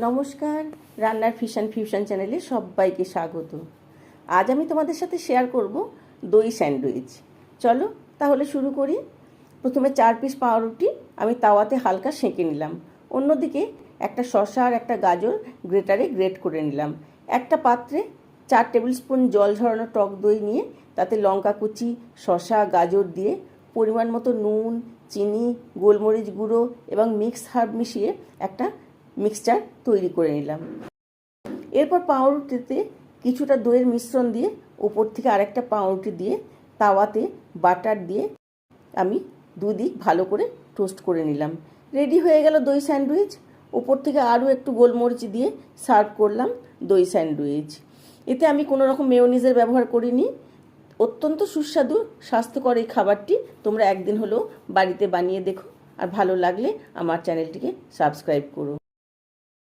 নমস্কার, রান্নার ফিউশন চ্যানেলে সবাইকে স্বাগত। আজ আমি তোমাদের সাথে শেয়ার করব দই স্যান্ডউইচ। চলো তাহলে শুরু করি। প্রথমে 4 পিস পাউরুটি আমি তাওয়াতে হালকা সেঁকে নিলাম। অন্যদিকে একটা শসা আর একটা গাজর গ্রেটারে গ্রেট করে নিলাম। একটা পাত্রে 4 টেবিল স্পুন জল ঝরানো টক দই নিয়ে তাতে লঙ্কা কুচি, শসা, গাজর দিয়ে পরিমাণ মতো নুন, চিনি, গোলমরিচ গুঁড়ো এবং মিক্স হার্ব মিশিয়ে একটা মিক্সচার তৈরি করে নিলাম। এরপর পাউরুটিতে কিছুটা দইয়ের মিশ্রণ দিয়ে ওপর থেকে আরেকটা পাউরুটি দিয়ে তাওয়াতে বাটার দিয়ে আমি দুদিক ভালো করে টোস্ট করে নিলাম। রেডি হয়ে গেল দই স্যান্ডউইচ। ওপর থেকে আরও একটু গোলমরিচ দিয়ে সার্ভ করলাম দই স্যান্ডউইচ। এতে আমি কোনো রকম মেয়োনিজের ব্যবহার করিনি। অত্যন্ত সুস্বাদু স্বাস্থ্যকর এই খাবারটি তোমরা একদিন হলেও বাড়িতে বানিয়ে দেখো, আর ভালো লাগলে আমার চ্যানেলটিকে সাবস্ক্রাইব করো।